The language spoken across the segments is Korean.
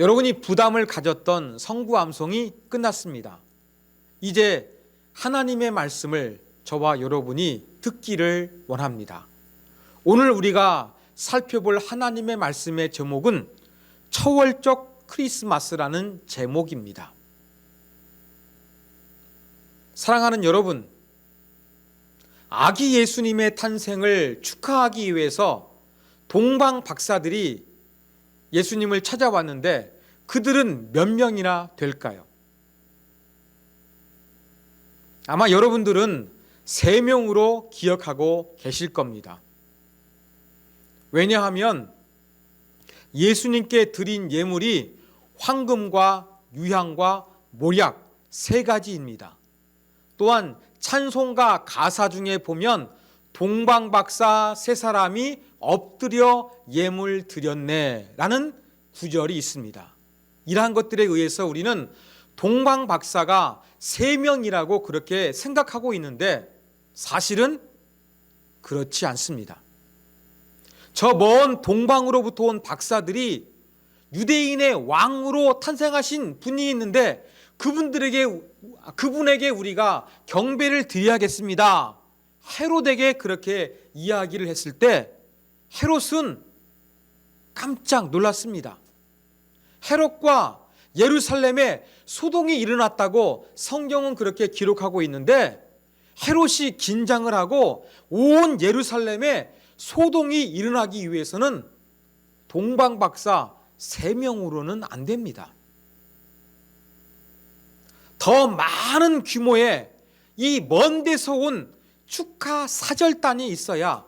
여러분이 부담을 가졌던 성구암송이 끝났습니다. 이제 하나님의 말씀을 저와 여러분이 듣기를 원합니다. 오늘 우리가 살펴볼 하나님의 말씀의 제목은 초월적 크리스마스라는 제목입니다. 사랑하는 여러분, 아기 예수님의 탄생을 축하하기 위해서 동방 박사들이 예수님을 찾아왔는데 그들은 몇 명이나 될까요? 아마 여러분들은 3명으로 기억하고 계실 겁니다. 왜냐하면 예수님께 드린 예물이 황금과 유향과 몰약 3가지입니다. 또한 찬송가 가사 중에 보면 동방박사 3사람이 엎드려 예물 드렸네 라는 구절이 있습니다. 이러한 것들에 의해서 우리는 동방박사가 3명이라고 그렇게 생각하고 있는데 사실은 그렇지 않습니다. 저 먼 동방으로부터 온 박사들이 유대인의 왕으로 탄생하신 분이 있는데 그분에게 우리가 경배를 드려야겠습니다. 헤롯에게 그렇게 이야기를 했을 때 헤롯은 깜짝 놀랐습니다. 헤롯과 예루살렘에 소동이 일어났다고 성경은 그렇게 기록하고 있는데 헤롯이 긴장을 하고 온 예루살렘에 소동이 일어나기 위해서는 동방박사 3명으로는 안 됩니다. 더 많은 규모의 이 먼 데서 온 축하 사절단이 있어야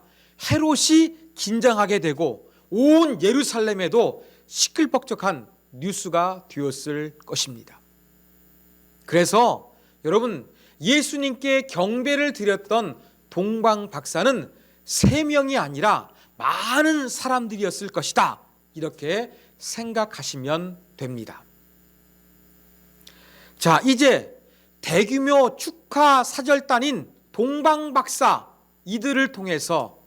헤롯이 긴장하게 되고 온 예루살렘에도 시끌벅적한 뉴스가 되었을 것입니다. 그래서 여러분, 예수님께 경배를 드렸던 동방 박사는 3명이 아니라 많은 사람들이었을 것이다. 이렇게 생각하시면 됩니다. 자, 이제 대규모 축하 사절단인 동방 박사 이들을 통해서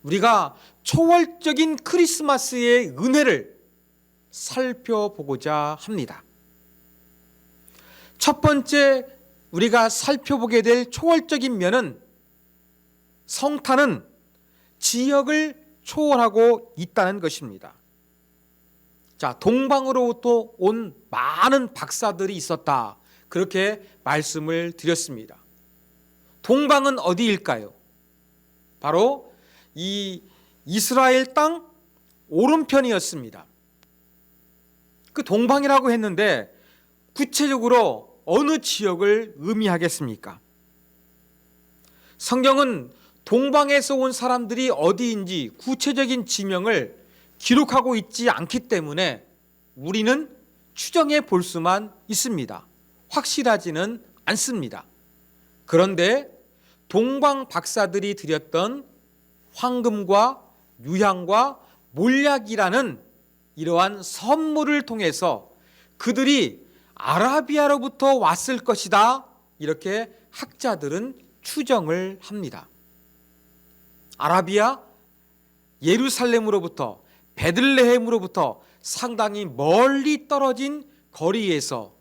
우리가 초월적인 크리스마스의 은혜를 살펴보고자 합니다. 첫 번째 우리가 살펴보게 될 초월적인 면은 성탄은 지역을 초월하고 있다는 것입니다. 자, 동방으로부터 온 많은 박사들이 있었다. 그렇게 말씀을 드렸습니다. 동방은 어디일까요? 바로 이 이스라엘 땅 오른편이었습니다. 그 동방이라고 했는데 구체적으로 어느 지역을 의미하겠습니까? 성경은 동방에서 온 사람들이 어디인지 구체적인 지명을 기록하고 있지 않기 때문에 우리는 추정해 볼 수만 있습니다. 확실하지는 않습니다. 그런데 동방 박사들이 드렸던 황금과 유향과 몰약이라는 이러한 선물을 통해서 그들이 아라비아로부터 왔을 것이다. 이렇게 학자들은 추정을 합니다. 아라비아, 예루살렘으로부터 베들레헴으로부터 상당히 멀리 떨어진 거리에서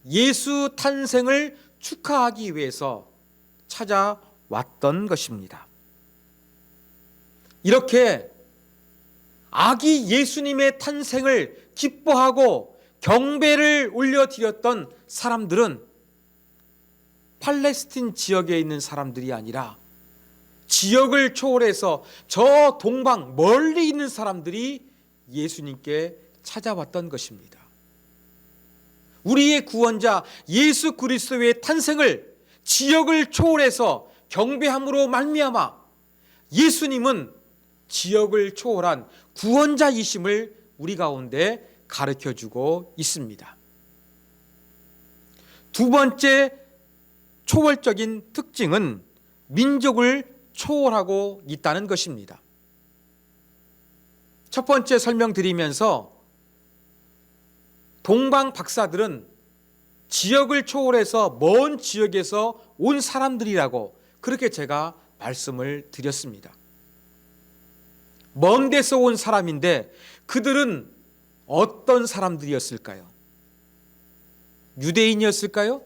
예수 탄생을 축하하기 위해서 찾아왔던 것입니다. 이렇게 아기 예수님의 탄생을 기뻐하고 경배를 올려드렸던 사람들은 팔레스틴 지역에 있는 사람들이 아니라 지역을 초월해서 저 동방 멀리 있는 사람들이 예수님께 찾아왔던 것입니다. 우리의 구원자 예수 그리스도의 탄생을 지역을 초월해서 경배함으로 말미암아 예수님은 지역을 초월한 구원자이심을 우리 가운데 가르쳐주고 있습니다. 두 번째 초월적인 특징은 민족을 초월하고 있다는 것입니다. 첫 번째 설명드리면서 동방 박사들은 지역을 초월해서 먼 지역에서 온 사람들이라고 그렇게 제가 말씀을 드렸습니다. 먼 데서 온 사람인데 그들은 어떤 사람들이었을까요? 유대인이었을까요?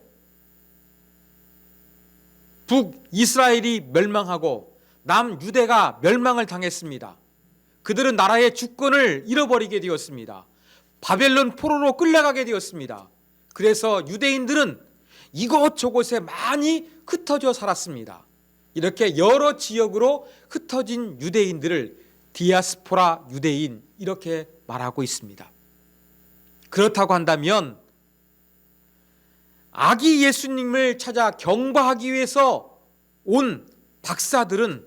북이스라엘이 멸망하고 남유대가 멸망을 당했습니다. 그들은 나라의 주권을 잃어버리게 되었습니다. 바벨론 포로로 끌려가게 되었습니다. 그래서 유대인들은 이곳저곳에 많이 흩어져 살았습니다. 이렇게 여러 지역으로 흩어진 유대인들을 디아스포라 유대인 이렇게 말하고 있습니다. 그렇다고 한다면 아기 예수님을 찾아 경배하기 위해서 온 박사들은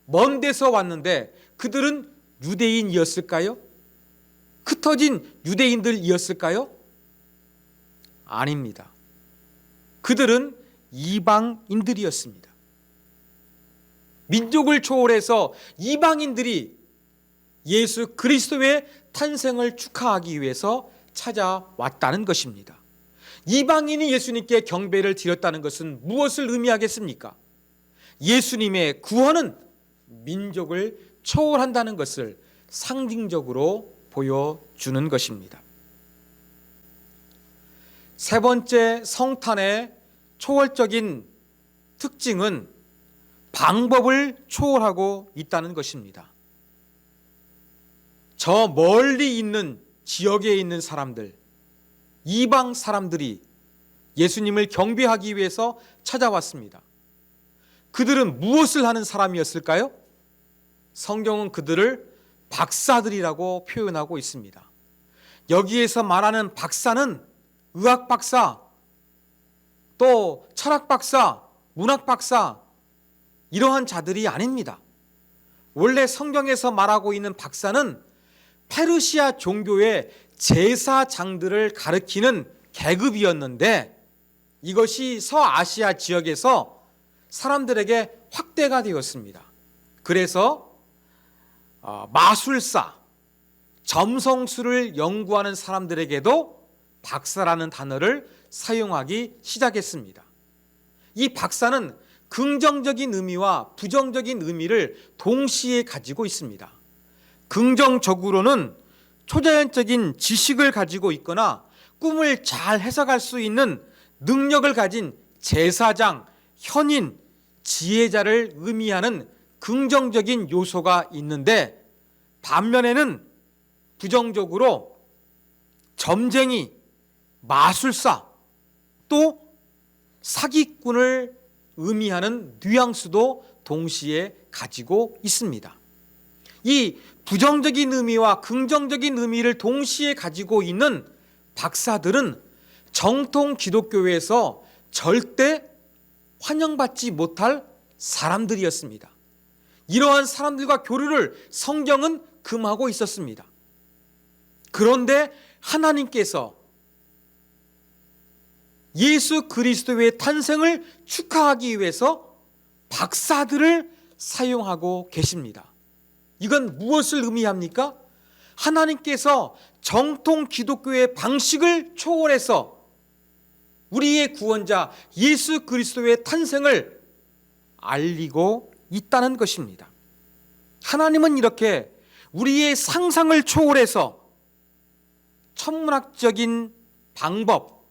먼 데서 왔는데 그들은 유대인이었을까요? 흩어진 유대인들이었을까요? 아닙니다. 그들은 이방인들이었습니다. 민족을 초월해서 이방인들이 예수 그리스도의 탄생을 축하하기 위해서 찾아왔다는 것입니다. 이방인이 예수님께 경배를 드렸다는 것은 무엇을 의미하겠습니까? 예수님의 구원은 민족을 초월한다는 것을 상징적으로 보여주는 것입니다. 세 번째 성탄의 초월적인 특징은 방법을 초월하고 있다는 것입니다. 저 멀리 있는 지역에 있는 사람들, 이방 사람들이 예수님을 경배하기 위해서 찾아왔습니다. 그들은 무엇을 하는 사람이었을까요? 성경은 그들을 박사들이라고 표현하고 있습니다. 여기에서 말하는 박사는 의학 박사, 또 철학 박사, 문학 박사 이러한 자들이 아닙니다. 원래 성경에서 말하고 있는 박사는 페르시아 종교의 제사장들을 가리키는 계급이었는데 이것이 서아시아 지역에서 사람들에게 확대가 되었습니다. 그래서 마술사, 점성술을 연구하는 사람들에게도 박사라는 단어를 사용하기 시작했습니다. 이 박사는 긍정적인 의미와 부정적인 의미를 동시에 가지고 있습니다. 긍정적으로는 초자연적인 지식을 가지고 있거나 꿈을 잘 해석할 수 있는 능력을 가진 제사장, 현인, 지혜자를 의미하는 긍정적인 요소가 있는데 반면에는 부정적으로 점쟁이, 마술사, 또 사기꾼을 의미하는 뉘앙스도 동시에 가지고 있습니다. 이 부정적인 의미와 긍정적인 의미를 동시에 가지고 있는 박사들은 정통 기독교에서 절대 환영받지 못할 사람들이었습니다. 이러한 사람들과 교류를 성경은 금하고 있었습니다. 그런데 하나님께서 예수 그리스도의 탄생을 축하하기 위해서 박사들을 사용하고 계십니다. 이건 무엇을 의미합니까? 하나님께서 정통 기독교의 방식을 초월해서 우리의 구원자 예수 그리스도의 탄생을 알리고 있다는 것입니다. 하나님은 이렇게 우리의 상상을 초월해서 천문학적인 방법,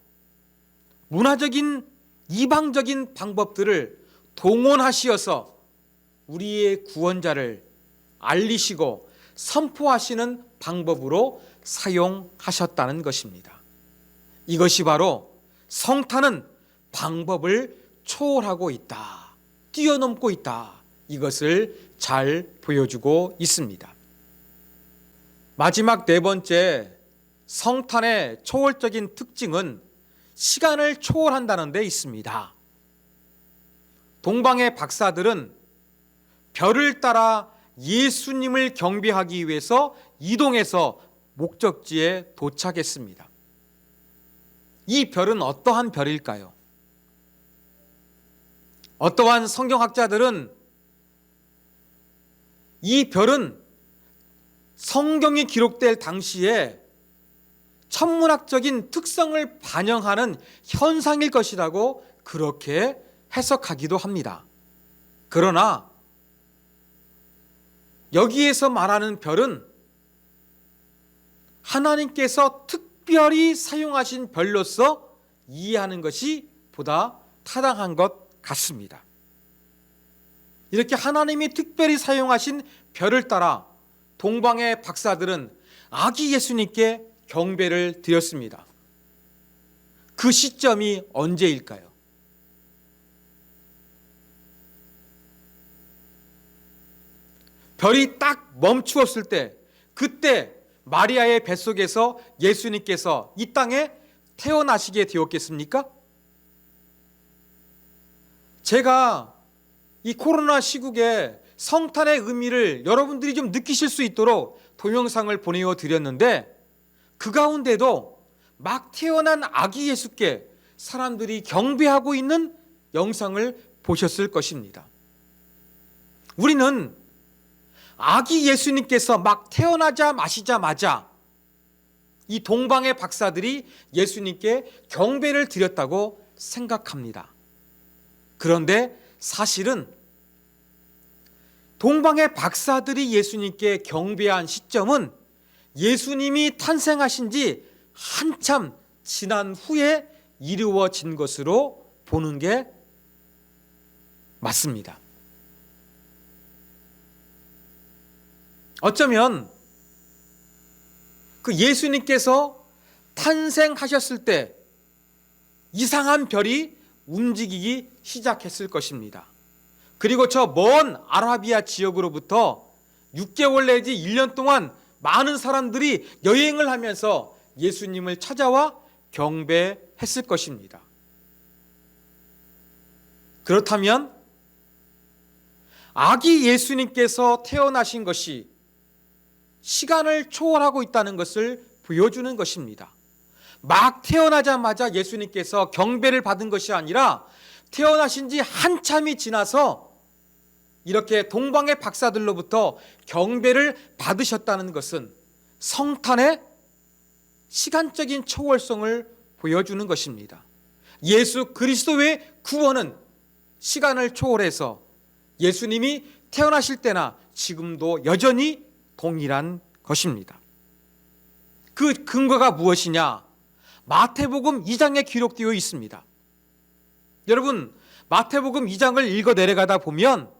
문화적인 이방적인 방법들을 동원하시어서 우리의 구원자를 알리시고 선포하시는 방법으로 사용하셨다는 것입니다. 이것이 바로 성탄은 방법을 초월하고 있다, 뛰어넘고 있다, 이것을 잘 보여주고 있습니다. 마지막 네 번째 성탄의 초월적인 특징은 시간을 초월한다는 데 있습니다. 동방의 박사들은 별을 따라 예수님을 경배하기 위해서 이동해서 목적지에 도착했습니다. 이 별은 어떠한 별일까요? 어떠한 성경학자들은 이 별은 성경이 기록될 당시에 천문학적인 특성을 반영하는 현상일 것이라고 그렇게 해석하기도 합니다. 그러나 여기에서 말하는 별은 하나님께서 특별히 사용하신 별로서 이해하는 것이 보다 타당한 것 같습니다. 이렇게 하나님이 특별히 사용하신 별을 따라 동방의 박사들은 아기 예수님께 경배를 드렸습니다. 그 시점이 언제일까요? 별이 딱 멈추었을 때, 그때 마리아의 뱃속에서 예수님께서 이 땅에 태어나시게 되었겠습니까? 제가 이 코로나 시국에 성탄의 의미를 여러분들이 좀 느끼실 수 있도록 동영상을 보내어 드렸는데, 그 가운데도 막 태어난 아기 예수께 사람들이 경배하고 있는 영상을 보셨을 것입니다. 우리는 아기 예수님께서 막 태어나자 마시자마자 이 동방의 박사들이 예수님께 경배를 드렸다고 생각합니다. 그런데 사실은 동방의 박사들이 예수님께 경배한 시점은 예수님이 탄생하신 지 한참 지난 후에 이루어진 것으로 보는 게 맞습니다. 어쩌면 그 예수님께서 탄생하셨을 때 이상한 별이 움직이기 시작했을 것입니다. 그리고 저 먼 아라비아 지역으로부터 6개월 내지 1년 동안 많은 사람들이 여행을 하면서 예수님을 찾아와 경배했을 것입니다. 그렇다면 아기 예수님께서 태어나신 것이 시간을 초월하고 있다는 것을 보여주는 것입니다. 막 태어나자마자 예수님께서 경배를 받은 것이 아니라 태어나신 지 한참이 지나서 이렇게 동방의 박사들로부터 경배를 받으셨다는 것은 성탄의 시간적인 초월성을 보여주는 것입니다. 예수 그리스도의 구원은 시간을 초월해서 예수님이 태어나실 때나 지금도 여전히 동일한 것입니다. 그 근거가 무엇이냐? 마태복음 2장에 기록되어 있습니다. 여러분, 마태복음 2장을 읽어 내려가다 보면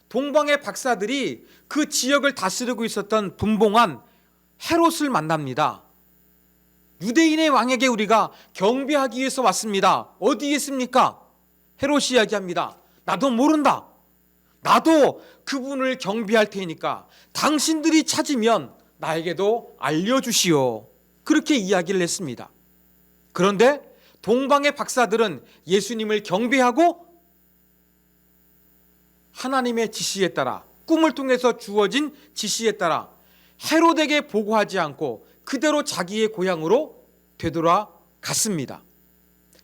동방의 박사들이 그 지역을 다스리고 있었던 분봉한 헤롯을 만납니다. 유대인의 왕에게 우리가 경배하기 위해서 왔습니다. 어디에 있습니까? 헤롯이 이야기합니다. 나도 모른다. 나도 그분을 경배할 테니까 당신들이 찾으면 나에게도 알려주시오. 그렇게 이야기를 했습니다. 그런데 동방의 박사들은 예수님을 경배하고 하나님의 지시에 따라, 꿈을 통해서 주어진 지시에 따라 헤롯에게 보고하지 않고 그대로 자기의 고향으로 되돌아갔습니다.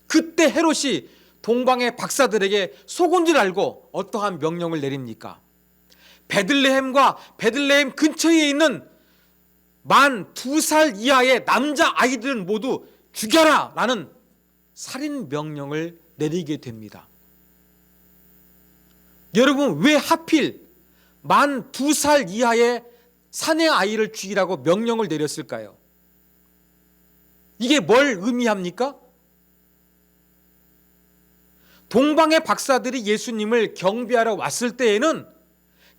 그때 헤롯이 동방의 박사들에게 속은 줄 알고 어떠한 명령을 내립니까? 베들레헴과 베들레헴 근처에 있는 만 2살 이하의 남자 아이들은 모두 죽여라! 라는 살인 명령을 내리게 됩니다. 여러분, 왜 하필 만 2살 이하의 사내 아이를 죽이라고 명령을 내렸을까요? 이게 뭘 의미합니까? 동방의 박사들이 예수님을 경배하러 왔을 때에는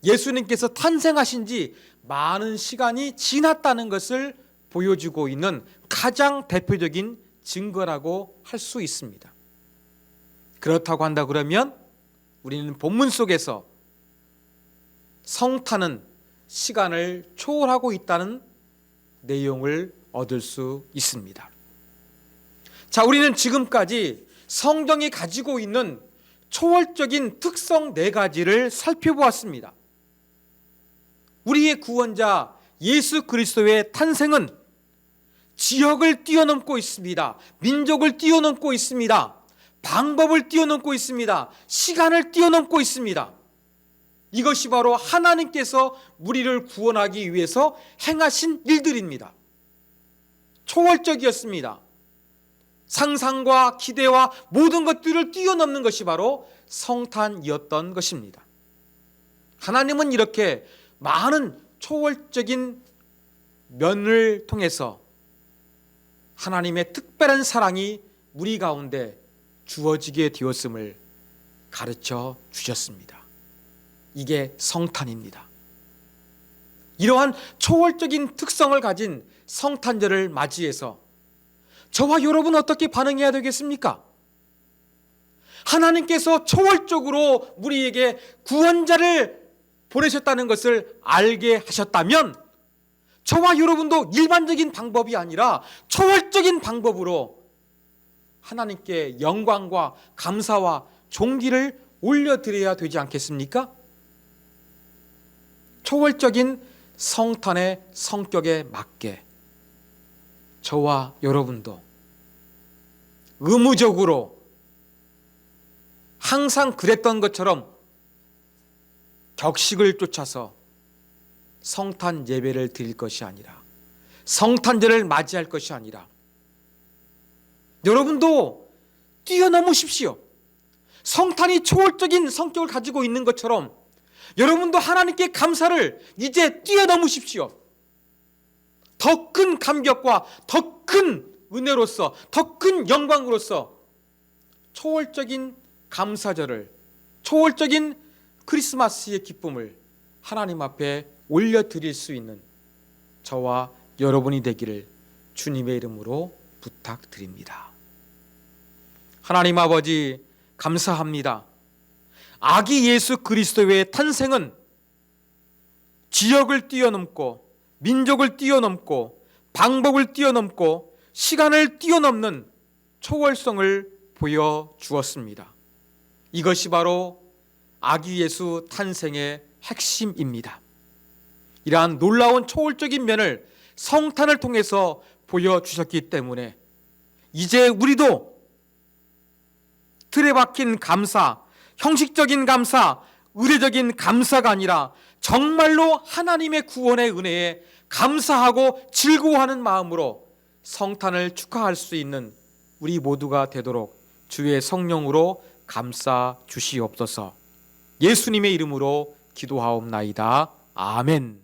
예수님께서 탄생하신 지 많은 시간이 지났다는 것을 보여주고 있는 가장 대표적인 증거라고 할 수 있습니다. 그렇다고 한다 그러면 우리는 본문 속에서 성탄은 시간을 초월하고 있다는 내용을 얻을 수 있습니다. 자, 우리는 지금까지 성경이 가지고 있는 초월적인 특성 4가지를 살펴보았습니다. 우리의 구원자 예수 그리스도의 탄생은 지역을 뛰어넘고 있습니다. 민족을 뛰어넘고 있습니다. 방법을 뛰어넘고 있습니다. 시간을 뛰어넘고 있습니다. 이것이 바로 하나님께서 우리를 구원하기 위해서 행하신 일들입니다. 초월적이었습니다. 상상과 기대와 모든 것들을 뛰어넘는 것이 바로 성탄이었던 것입니다. 하나님은 이렇게 많은 초월적인 면을 통해서 하나님의 특별한 사랑이 우리 가운데 주어지게 되었음을 가르쳐 주셨습니다. 이게 성탄입니다. 이러한 초월적인 특성을 가진 성탄절을 맞이해서 저와 여러분 어떻게 반응해야 되겠습니까? 하나님께서 초월적으로 우리에게 구원자를 보내셨다는 것을 알게 하셨다면 저와 여러분도 일반적인 방법이 아니라 초월적인 방법으로 하나님께 영광과 감사와 존귀를 올려드려야 되지 않겠습니까? 초월적인 성탄의 성격에 맞게 저와 여러분도 의무적으로 항상 그랬던 것처럼 격식을 쫓아서 성탄 예배를 드릴 것이 아니라, 성탄절을 맞이할 것이 아니라 여러분도 뛰어넘으십시오. 성탄이 초월적인 성격을 가지고 있는 것처럼 여러분도 하나님께 감사를 이제 뛰어넘으십시오. 더 큰 감격과 더 큰 은혜로서, 더 큰 영광으로서 초월적인 감사절을, 초월적인 크리스마스의 기쁨을 하나님 앞에 올려드릴 수 있는 저와 여러분이 되기를 주님의 이름으로 부탁드립니다. 하나님 아버지, 감사합니다. 아기 예수 그리스도의 탄생은 지역을 뛰어넘고 민족을 뛰어넘고 방법을 뛰어넘고 시간을 뛰어넘는 초월성을 보여주었습니다. 이것이 바로 아기 예수 탄생의 핵심입니다. 이러한 놀라운 초월적인 면을 성탄을 통해서 보여주셨기 때문에 이제 우리도 틀에 박힌 감사, 형식적인 감사, 의례적인 감사가 아니라 정말로 하나님의 구원의 은혜에 감사하고 즐거워하는 마음으로 성탄을 축하할 수 있는 우리 모두가 되도록 주의 성령으로 감싸 주시옵소서. 예수님의 이름으로 기도하옵나이다. 아멘.